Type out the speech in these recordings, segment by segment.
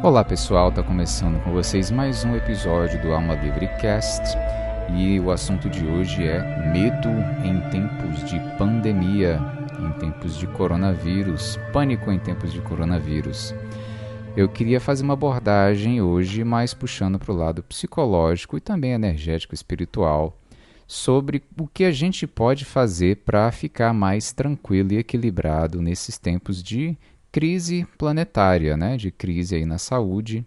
Olá pessoal, tá começando com vocês mais um episódio do Alma Livre Cast e o assunto de hoje é medo em tempos de pandemia, em tempos de coronavírus, pânico em tempos de coronavírus. Eu queria fazer uma abordagem hoje mais puxando para o lado psicológico e também energético espiritual sobre o que a gente pode fazer para ficar mais tranquilo e equilibrado nesses tempos de crise planetária, né? De crise aí na saúde,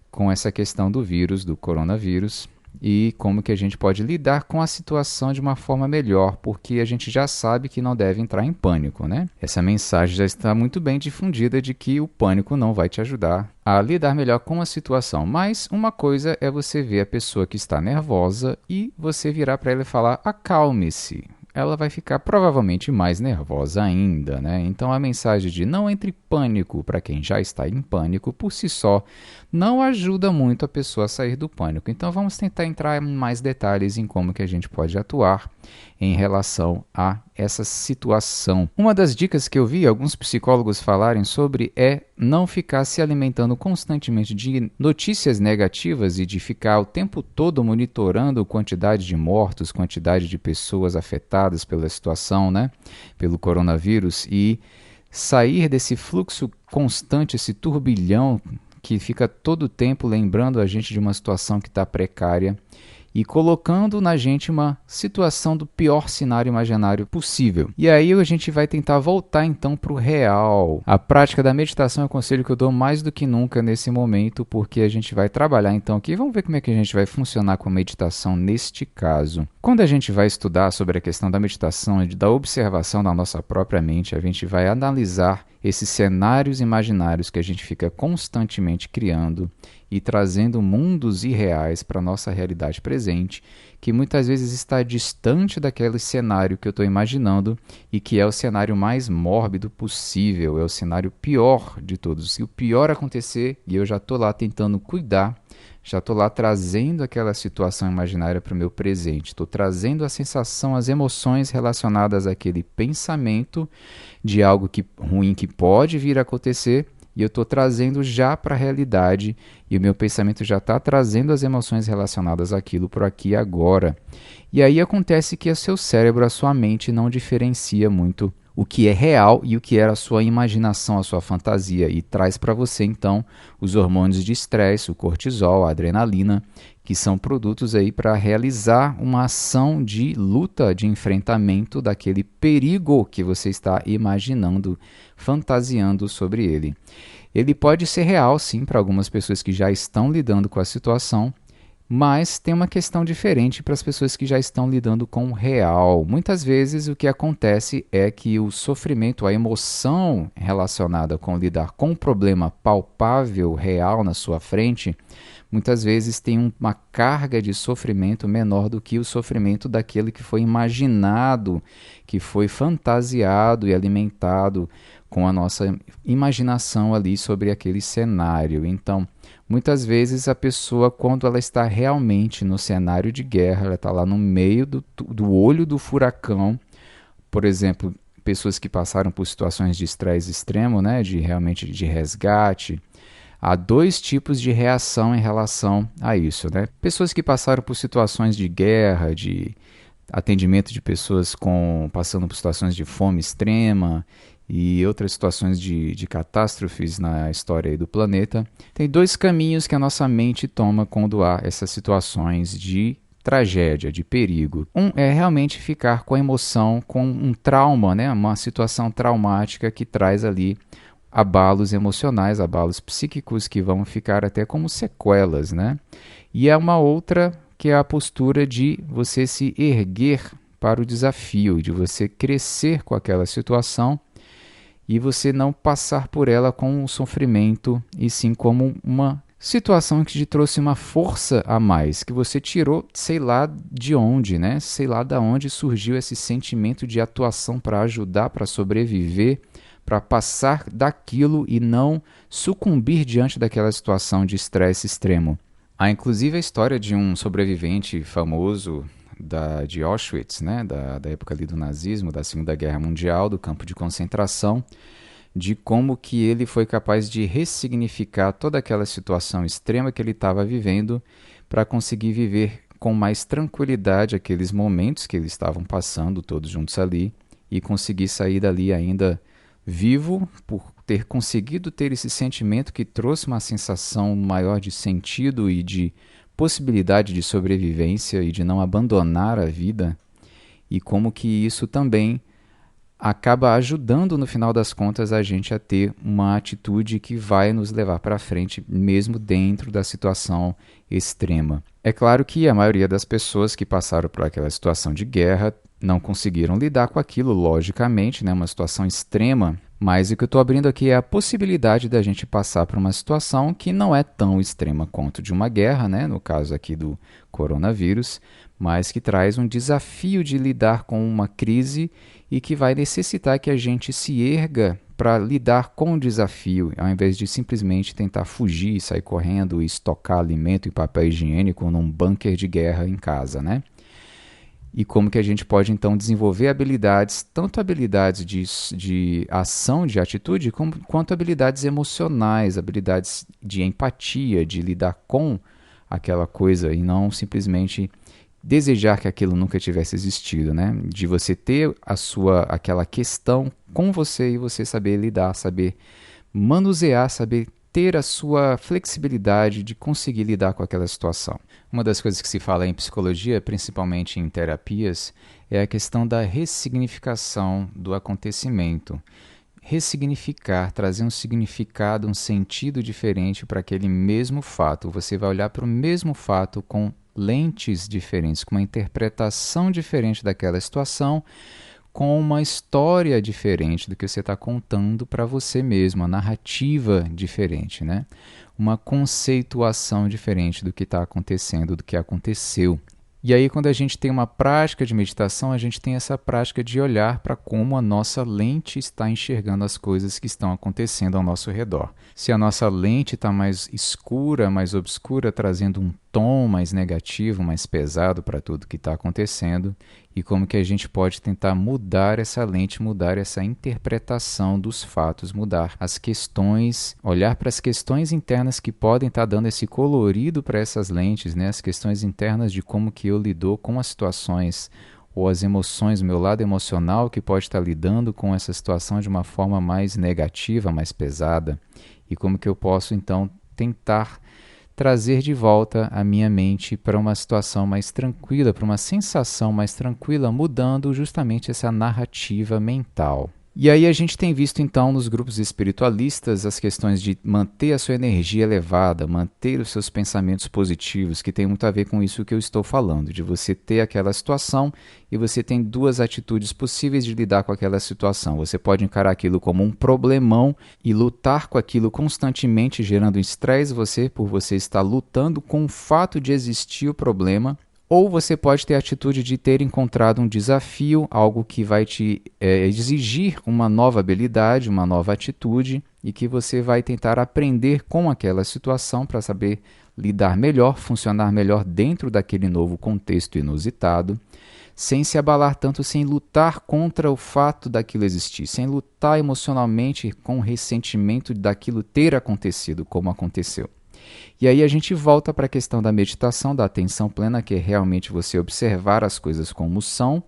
com essa questão do vírus, do coronavírus, e como que a gente pode lidar com a situação de uma forma melhor, porque a gente já sabe que não deve entrar em pânico, né? Essa mensagem já está muito bem difundida de que o pânico não vai te ajudar a lidar melhor com a situação. Mas uma coisa é você ver a pessoa que está nervosa e você virar para ela e falar: acalme-se. Ela vai ficar provavelmente mais nervosa ainda, né? Então a mensagem de não entre em pânico para quem já está em pânico por si só não ajuda muito a pessoa a sair do pânico. Então vamos tentar entrar em mais detalhes em como que a gente pode atuar em relação a essa situação. Uma das dicas que eu vi alguns psicólogos falarem sobre é não ficar se alimentando constantemente de notícias negativas e de ficar o tempo todo monitorando quantidade de mortos, quantidade de pessoas afetadas pela situação, né, pelo coronavírus, e sair desse fluxo constante, esse turbilhão que fica todo o tempo lembrando a gente de uma situação que está precária e colocando na gente uma situação do pior cenário imaginário possível. E aí a gente vai tentar voltar então para o real. A prática da meditação é um conselho que eu dou mais do que nunca nesse momento, porque a gente vai trabalhar então aqui. Vamos ver como é que a gente vai funcionar com a meditação neste caso. Quando a gente vai estudar sobre a questão da meditação e da observação da nossa própria mente, a gente vai analisar esses cenários imaginários que a gente fica constantemente criando e trazendo mundos irreais para a nossa realidade presente, que muitas vezes está distante daquele cenário que eu estou imaginando e que é o cenário mais mórbido possível, é o cenário pior de todos. Se o pior acontecer e eu já estou lá tentando cuidar, já estou lá trazendo aquela situação imaginária para o meu presente, estou trazendo a sensação, as emoções relacionadas àquele pensamento de algo ruim que pode vir a acontecer, e eu estou trazendo já para a realidade, e o meu pensamento já está trazendo as emoções relacionadas àquilo por aqui e agora. E aí acontece que o seu cérebro, a sua mente, não diferencia muito o que é real e o que era a sua imaginação, a sua fantasia, e traz para você então os hormônios de estresse, o cortisol, a adrenalina, que são produtos aí para realizar uma ação de luta, de enfrentamento daquele perigo que você está imaginando, fantasiando sobre ele. Ele pode ser real, sim, para algumas pessoas que já estão lidando com a situação, mas tem uma questão diferente para as pessoas que já estão lidando com o real. Muitas vezes o que acontece é que o sofrimento, a emoção relacionada com lidar com um problema palpável, real na sua frente, muitas vezes tem uma carga de sofrimento menor do que o sofrimento daquele que foi imaginado, que foi fantasiado e alimentado com a nossa imaginação ali sobre aquele cenário. Então, muitas vezes a pessoa, quando ela está realmente no cenário de guerra, ela está lá no meio do olho do furacão, por exemplo, pessoas que passaram por situações de estresse extremo, né, realmente de resgate. Há dois tipos de reação em relação a isso, né? Pessoas que passaram por situações de guerra, de atendimento de pessoas passando por situações de fome extrema e outras situações de catástrofes na história aí do planeta. Tem dois caminhos que a nossa mente toma quando há essas situações de tragédia, de perigo. Um é realmente ficar com a emoção, com um trauma, né? Uma situação traumática que traz ali abalos emocionais, abalos psíquicos que vão ficar até como sequelas, né? E há uma outra que é a postura de você se erguer para o desafio, de você crescer com aquela situação e você não passar por ela com um sofrimento, e sim como uma situação que te trouxe uma força a mais, que você tirou, sei lá de onde, né? Sei lá de onde surgiu esse sentimento de atuação para ajudar, para sobreviver, para passar daquilo e não sucumbir diante daquela situação de estresse extremo. Há inclusive a história de um sobrevivente famoso de Auschwitz, né, da época ali do nazismo, da Segunda Guerra Mundial, do campo de concentração, de como que ele foi capaz de ressignificar toda aquela situação extrema que ele estava vivendo para conseguir viver com mais tranquilidade aqueles momentos que eles estavam passando todos juntos ali e conseguir sair dali ainda vivo por ter conseguido ter esse sentimento que trouxe uma sensação maior de sentido e de possibilidade de sobrevivência e de não abandonar a vida, e como que isso também acaba ajudando, no final das contas, a gente a ter uma atitude que vai nos levar para frente, mesmo dentro da situação extrema. É claro que a maioria das pessoas que passaram por aquela situação de guerra não conseguiram lidar com aquilo, logicamente, né? Uma situação extrema, mas o que eu estou abrindo aqui é a possibilidade da gente passar por uma situação que não é tão extrema quanto de uma guerra, né? No caso aqui do coronavírus, mas que traz um desafio de lidar com uma crise e que vai necessitar que a gente se erga para lidar com o desafio, ao invés de simplesmente tentar fugir, sair correndo e estocar alimento e papel higiênico num bunker de guerra em casa, né? E como que a gente pode, então, desenvolver habilidades, tanto habilidades de ação, de atitude, quanto habilidades emocionais, habilidades de empatia, de lidar com aquela coisa e não simplesmente desejar que aquilo nunca tivesse existido, né? De você ter aquela questão com você e você saber lidar, saber manusear, saber ter a sua flexibilidade de conseguir lidar com aquela situação. Uma das coisas que se fala em psicologia, principalmente em terapias, é a questão da ressignificação do acontecimento. Ressignificar, trazer um significado, um sentido diferente para aquele mesmo fato. Você vai olhar para o mesmo fato com lentes diferentes, com uma interpretação diferente daquela situação, com uma história diferente do que você está contando para você mesmo, uma narrativa diferente, né? Uma conceituação diferente do que está acontecendo, do que aconteceu. E aí, quando a gente tem uma prática de meditação, a gente tem essa prática de olhar para como a nossa lente está enxergando as coisas que estão acontecendo ao nosso redor. Se a nossa lente está mais escura, mais obscura, trazendo um tom mais negativo, mais pesado para tudo que está acontecendo, e como que a gente pode tentar mudar essa lente, mudar essa interpretação dos fatos, mudar as questões, olhar para as questões internas que podem estar dando esse colorido para essas lentes, né? As questões internas de como que eu lido com as situações ou as emoções, meu lado emocional que pode estar lidando com essa situação de uma forma mais negativa, mais pesada, e como que eu posso então tentar trazer de volta a minha mente para uma situação mais tranquila, para uma sensação mais tranquila, mudando justamente essa narrativa mental. E aí a gente tem visto então nos grupos espiritualistas as questões de manter a sua energia elevada, manter os seus pensamentos positivos, que tem muito a ver com isso que eu estou falando, de você ter aquela situação e você tem duas atitudes possíveis de lidar com aquela situação. Você pode encarar aquilo como um problemão e lutar com aquilo constantemente, gerando estresse por você estar lutando com o fato de existir o problema. Ou você pode ter a atitude de ter encontrado um desafio, algo que vai te exigir uma nova habilidade, uma nova atitude, e que você vai tentar aprender com aquela situação para saber lidar melhor, funcionar melhor dentro daquele novo contexto inusitado, sem se abalar tanto, sem lutar contra o fato daquilo existir, sem lutar emocionalmente com o ressentimento daquilo ter acontecido como aconteceu. E aí a gente volta para a questão da meditação, da atenção plena, que é realmente você observar as coisas como são,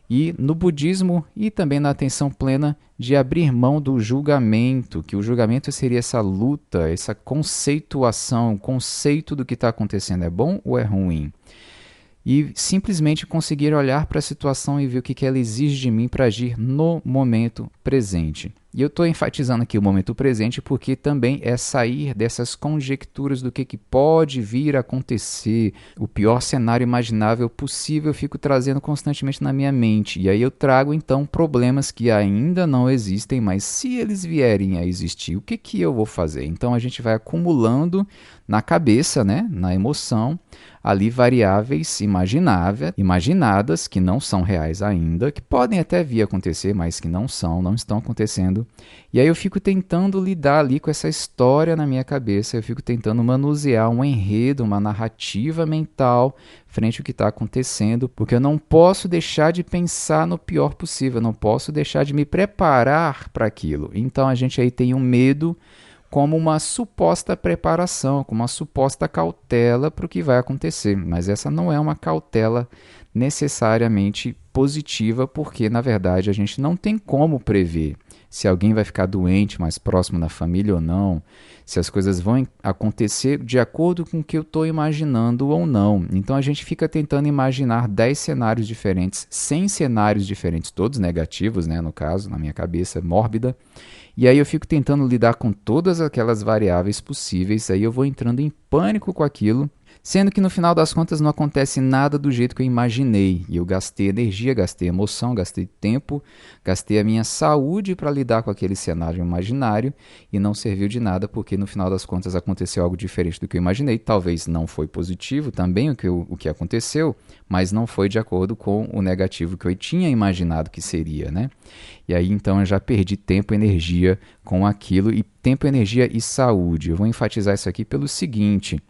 e no budismo e também na atenção plena de abrir mão do julgamento, que o julgamento seria essa luta, essa conceituação, o conceito do que está acontecendo, é bom ou é ruim? E simplesmente conseguir olhar para a situação e ver o que ela exige de mim para agir no momento presente. E eu estou enfatizando aqui o momento presente porque também é sair dessas conjecturas do que pode vir a acontecer, o pior cenário imaginável possível eu fico trazendo constantemente na minha mente. E aí eu trago então problemas que ainda não existem, mas se eles vierem a existir, o que eu vou fazer? Então a gente vai acumulando na cabeça, né, na emoção, ali variáveis imaginadas, que não são reais ainda, que podem até vir a acontecer, mas que não estão acontecendo, acontecendo. E aí eu fico tentando lidar ali com essa história na minha cabeça, eu fico tentando manusear um enredo, uma narrativa mental frente ao que está acontecendo, porque eu não posso deixar de pensar no pior possível, eu não posso deixar de me preparar para aquilo. Então a gente aí tem um medo como uma suposta preparação, como uma suposta cautela para o que vai acontecer. Mas essa não é uma cautela necessariamente positiva, porque na verdade a gente não tem como prever se alguém vai ficar doente mais próximo da família ou não, se as coisas vão acontecer de acordo com o que eu estou imaginando ou não. Então a gente fica tentando imaginar 10 cenários diferentes, 100 cenários diferentes, todos negativos, né, no caso, na minha cabeça mórbida. E aí eu fico tentando lidar com todas aquelas variáveis possíveis, aí eu vou entrando em pânico com aquilo, sendo que no final das contas não acontece nada do jeito que eu imaginei. E eu gastei energia, gastei emoção, gastei tempo, gastei a minha saúde para lidar com aquele cenário imaginário e não serviu de nada porque no final das contas aconteceu algo diferente do que eu imaginei. Talvez não foi positivo também o que aconteceu, mas não foi de acordo com o negativo que eu tinha imaginado que seria, né? E aí então eu já perdi tempo e energia com aquilo, e tempo, energia e saúde. Eu vou enfatizar isso aqui pelo seguinte: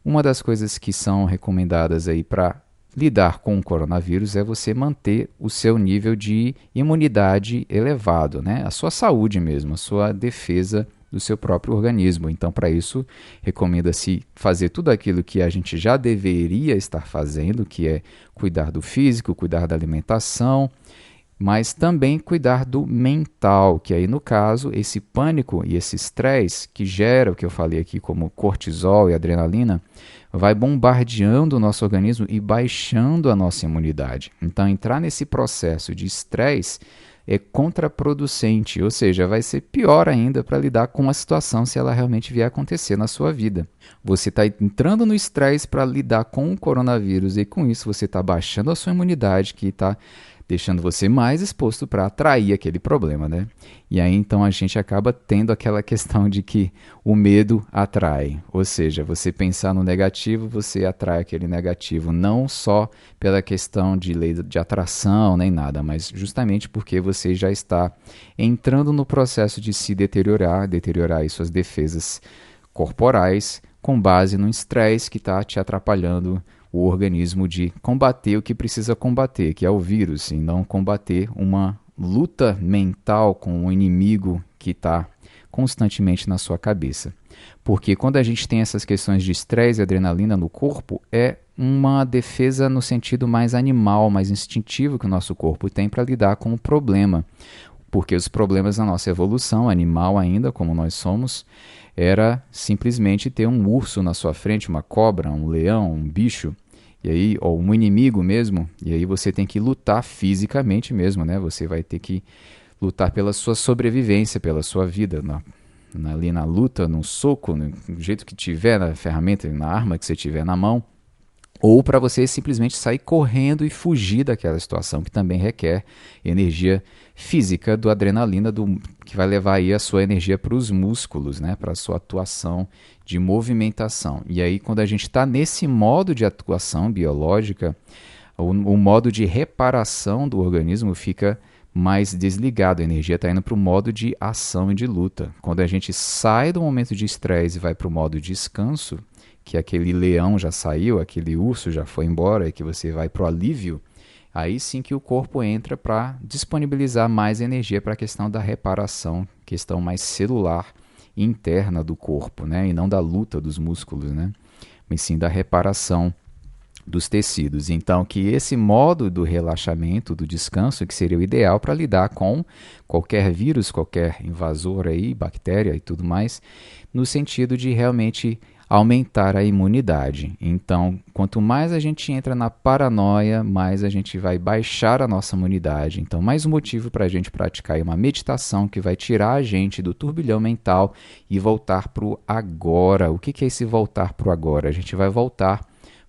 uma das coisas que são recomendadas aí para lidar com o coronavírus é você manter o seu nível de imunidade elevado, né? A sua saúde mesmo, a sua defesa do seu próprio organismo. Então, para isso, recomenda-se fazer tudo aquilo que a gente já deveria estar fazendo, que é cuidar do físico, cuidar da alimentação, mas também cuidar do mental, que aí no caso, esse pânico e esse estresse que gera o que eu falei aqui como cortisol e adrenalina, vai bombardeando o nosso organismo e baixando a nossa imunidade. Então entrar nesse processo de estresse é contraproducente, ou seja, vai ser pior ainda para lidar com a situação se ela realmente vier a acontecer na sua vida. Você está entrando no estresse para lidar com o coronavírus e com isso você está baixando a sua imunidade, que está deixando você mais exposto para atrair aquele problema, né? E aí então a gente acaba tendo aquela questão de que o medo atrai, ou seja, você pensar no negativo, você atrai aquele negativo, não só pela questão de lei de atração nem nada, mas justamente porque você já está entrando no processo de se deteriorar aí suas defesas corporais com base no estresse que está te atrapalhando o organismo de combater o que precisa combater, que é o vírus, e não combater uma luta mental com um inimigo que está constantemente na sua cabeça. Porque quando a gente tem essas questões de estresse e adrenalina no corpo, é uma defesa no sentido mais animal, mais instintivo que o nosso corpo tem para lidar com o problema. Porque os problemas na nossa evolução, animal ainda, como nós somos, era simplesmente ter um urso na sua frente, uma cobra, um leão, um bicho, e aí, ou um inimigo mesmo, e aí você tem que lutar fisicamente mesmo, né? Você vai ter que lutar pela sua sobrevivência, pela sua vida, ali na luta, no soco, do jeito que tiver, na ferramenta, na arma que você tiver na mão, ou para você simplesmente sair correndo e fugir daquela situação, que também requer energia física do adrenalina, que vai levar aí a sua energia para os músculos, né? Para a sua atuação de movimentação. E aí, quando a gente está nesse modo de atuação biológica, o modo de reparação do organismo fica mais desligado, a energia está indo para o modo de ação e de luta. Quando a gente sai do momento de estresse e vai para o modo de descanso, que aquele leão já saiu, aquele urso já foi embora e que você vai para o alívio, aí sim que o corpo entra para disponibilizar mais energia para a questão da reparação, questão mais celular interna do corpo, né? E não da luta dos músculos, né? Mas sim da reparação dos tecidos. Então, que esse modo do relaxamento, do descanso, que seria o ideal para lidar com qualquer vírus, qualquer invasor aí, bactéria e tudo mais, no sentido de realmente aumentar a imunidade. Então, quanto mais a gente entra na paranoia, mais a gente vai baixar a nossa imunidade. Então, mais um motivo para a gente praticar uma meditação que vai tirar a gente do turbilhão mental e voltar para o agora. O que é esse voltar para o agora? A gente vai voltar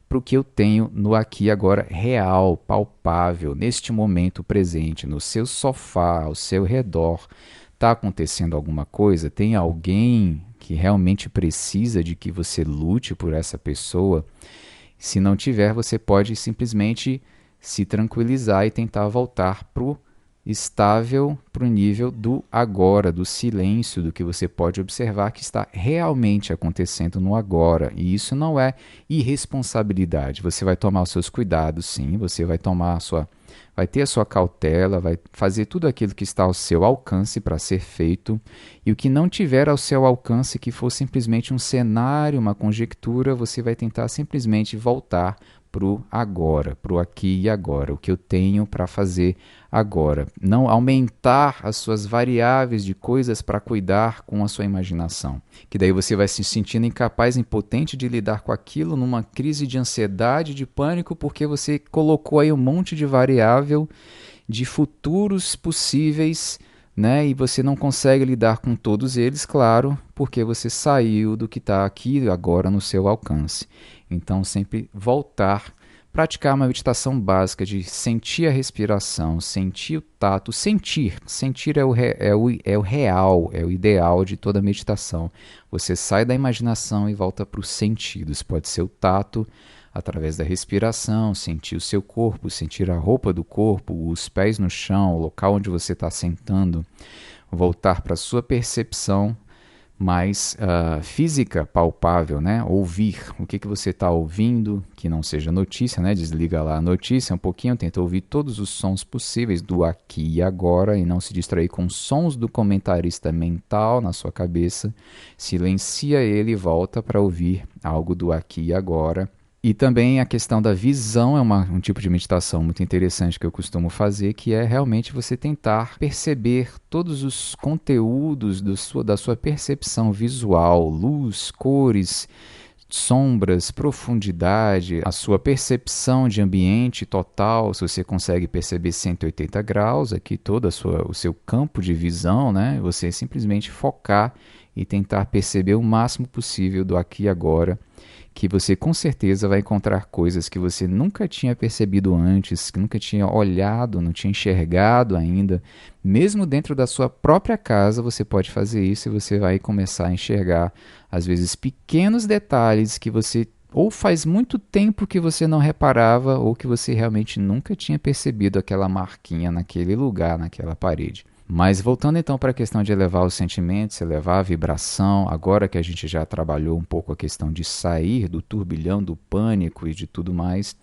para o que eu tenho no aqui e agora real, palpável, neste momento presente, no seu sofá, ao seu redor. Está acontecendo alguma coisa? Tem alguém que realmente precisa de que você lute por essa pessoa? Se não tiver, você pode simplesmente se tranquilizar e tentar voltar para o estável para o nível do agora, do silêncio, do que você pode observar que está realmente acontecendo no agora. E isso não é irresponsabilidade. Você vai tomar os seus cuidados, sim, você vai ter a sua cautela, vai fazer tudo aquilo que está ao seu alcance para ser feito, e o que não tiver ao seu alcance, que for simplesmente um cenário, uma conjectura, você vai tentar simplesmente voltar para o agora, para o aqui e agora, o que eu tenho para fazer agora. Não aumentar as suas variáveis de coisas para cuidar com a sua imaginação, que daí você vai se sentindo incapaz, impotente de lidar com aquilo, numa crise de ansiedade, de pânico, porque você colocou aí um monte de variável de futuros possíveis, né? E você não consegue lidar com todos eles, claro, porque você saiu do que está aqui agora no seu alcance. Então, sempre voltar, praticar uma meditação básica de sentir a respiração, sentir o tato, sentir é o real, é o ideal de toda meditação. Você sai da imaginação e volta para os sentidos. Pode ser o tato, através da respiração, sentir o seu corpo, sentir a roupa do corpo, os pés no chão, o local onde você está sentando, voltar para a sua percepção mais física, palpável, né? Ouvir o que você está ouvindo, que não seja notícia, né? Desliga lá a notícia um pouquinho, tenta ouvir todos os sons possíveis do aqui e agora e não se distrair com sons do comentarista mental na sua cabeça. Silencia ele e volta para ouvir algo do aqui e agora. E também a questão da visão é um tipo de meditação muito interessante que eu costumo fazer, que é realmente você tentar perceber todos os conteúdos da sua percepção visual, luz, cores, sombras, profundidade, a sua percepção de ambiente total, se você consegue perceber 180 graus, aqui todo o seu campo de visão, né? Você simplesmente focar e tentar perceber o máximo possível do aqui e agora, que você com certeza vai encontrar coisas que você nunca tinha percebido antes, que nunca tinha olhado, não tinha enxergado ainda. Mesmo dentro da sua própria casa você pode fazer isso e você vai começar a enxergar, às vezes, pequenos detalhes que você ou faz muito tempo que você não reparava ou que você realmente nunca tinha percebido aquela marquinha naquele lugar, naquela parede. Mas voltando então para a questão de elevar os sentimentos, elevar a vibração, agora que a gente já trabalhou um pouco a questão de sair do turbilhão do pânico e de tudo mais,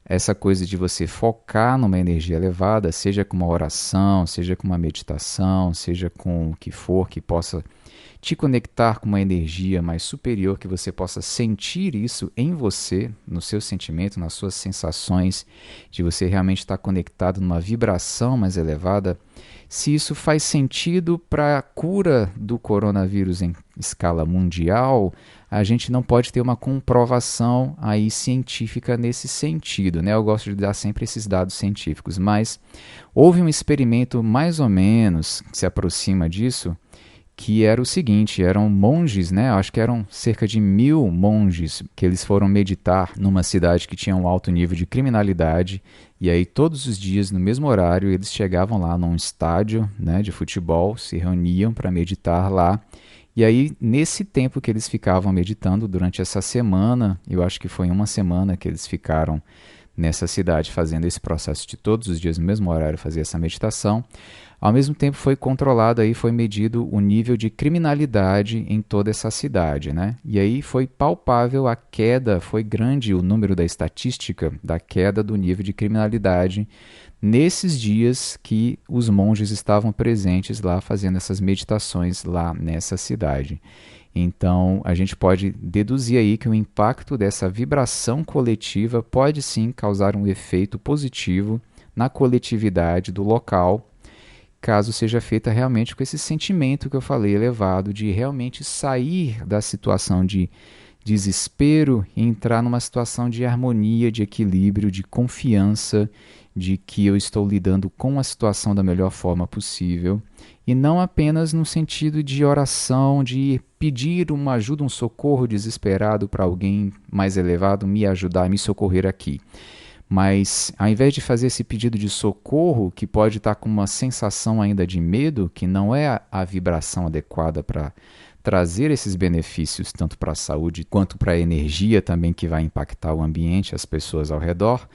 essa coisa de você focar numa energia elevada, seja com uma oração, seja com uma meditação, seja com o que for que possa te conectar com uma energia mais superior, que você possa sentir isso em você, no seu sentimento, nas suas sensações, de você realmente estar conectado numa vibração mais elevada. Se isso faz sentido para a cura do coronavírus em escala mundial, a gente não pode ter uma comprovação aí científica nesse sentido, né? Eu gosto de dar sempre esses dados científicos, mas houve um experimento mais ou menos que se aproxima disso, que era o seguinte, eram monges, né? Acho que eram cerca de 1000 monges que eles foram meditar numa cidade que tinha um alto nível de criminalidade, e aí todos os dias, no mesmo horário, eles chegavam lá num estádio, né, de futebol, se reuniam para meditar lá, e aí nesse tempo que eles ficavam meditando durante essa semana, eu acho que foi uma semana que eles ficaram nessa cidade fazendo esse processo de todos os dias no mesmo horário fazer essa meditação, ao mesmo tempo foi controlado aí, foi medido o nível de criminalidade em toda essa cidade, né? E aí foi palpável a queda, foi grande o número da estatística da queda do nível de criminalidade nesses dias que os monges estavam presentes lá fazendo essas meditações lá nessa cidade. Então, a gente pode deduzir aí que o impacto dessa vibração coletiva pode sim causar um efeito positivo na coletividade do local, caso seja feita realmente com esse sentimento que eu falei elevado, de realmente sair da situação de desespero e entrar numa situação de harmonia, de equilíbrio, de confiança, de que eu estou lidando com a situação da melhor forma possível, e não apenas no sentido de oração, de pedir uma ajuda, um socorro desesperado para alguém mais elevado me ajudar, me socorrer aqui. Mas, ao invés de fazer esse pedido de socorro, que pode estar com uma sensação ainda de medo, que não é a vibração adequada para trazer esses benefícios, tanto para a saúde quanto para a energia também que vai impactar o ambiente, as pessoas ao redor,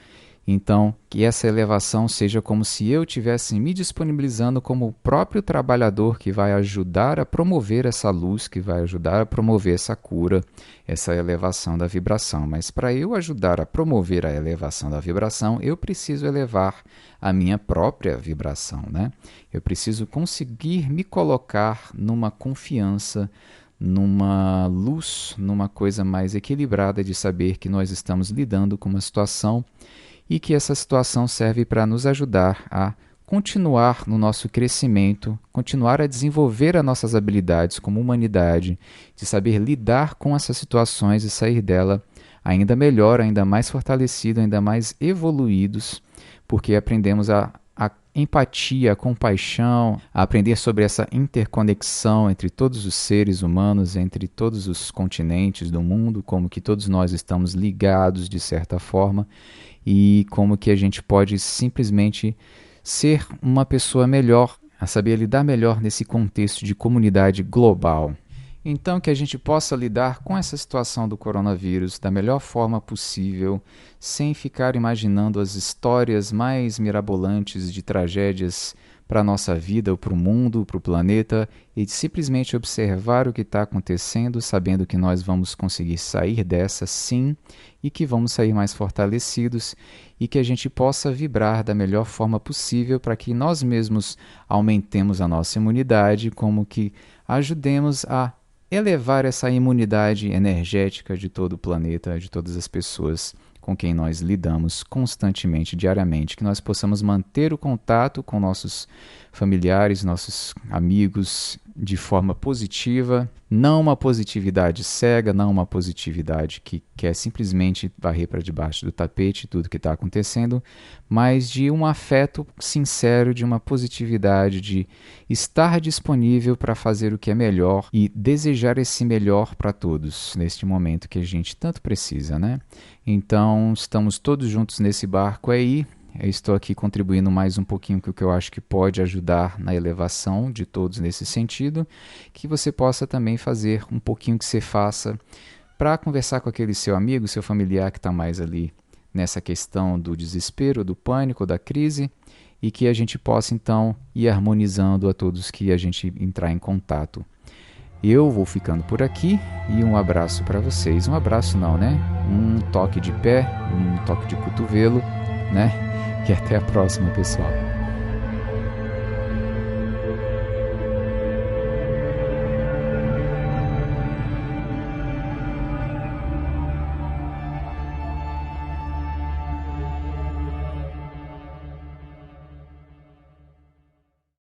Então, que essa elevação seja como se eu estivesse me disponibilizando como o próprio trabalhador que vai ajudar a promover essa luz, que vai ajudar a promover essa cura, essa elevação da vibração. Mas para eu ajudar a promover a elevação da vibração, eu preciso elevar a minha própria vibração, né? Eu preciso conseguir me colocar numa confiança, numa luz, numa coisa mais equilibrada de saber que nós estamos lidando com uma situação e que essa situação serve para nos ajudar a continuar no nosso crescimento, continuar a desenvolver as nossas habilidades como humanidade, de saber lidar com essas situações e sair dela ainda melhor, ainda mais fortalecido, ainda mais evoluídos, porque aprendemos a empatia, a compaixão, a aprender sobre essa interconexão entre todos os seres humanos, entre todos os continentes do mundo, como que todos nós estamos ligados de certa forma e como que a gente pode simplesmente ser uma pessoa melhor, a saber lidar melhor nesse contexto de comunidade global. Então, que a gente possa lidar com essa situação do coronavírus da melhor forma possível, sem ficar imaginando as histórias mais mirabolantes de tragédias para a nossa vida, ou para o mundo, para o planeta, e simplesmente observar o que está acontecendo, sabendo que nós vamos conseguir sair dessa sim, e que vamos sair mais fortalecidos, e que a gente possa vibrar da melhor forma possível para que nós mesmos aumentemos a nossa imunidade, como que ajudemos a elevar essa imunidade energética de todo o planeta, de todas as pessoas com quem nós lidamos constantemente, diariamente, que nós possamos manter o contato com nossos familiares, nossos amigos de forma positiva, não uma positividade cega, não uma positividade que quer simplesmente varrer para debaixo do tapete tudo que está acontecendo, mas de um afeto sincero, de uma positividade, de estar disponível para fazer o que é melhor e desejar esse melhor para todos, neste momento que a gente tanto precisa, né? Então, estamos todos juntos nesse barco aí. Eu estou aqui contribuindo mais um pouquinho com o que eu acho que pode ajudar na elevação de todos nesse sentido, que você possa também fazer um pouquinho que você faça para conversar com aquele seu amigo, seu familiar que está mais ali nessa questão do desespero, do pânico, da crise, e que a gente possa então ir harmonizando a todos que a gente entrar em contato. Eu vou ficando por aqui e um abraço para vocês. Um abraço não, né? Um toque de pé, um toque de cotovelo, né? E até a próxima, pessoal.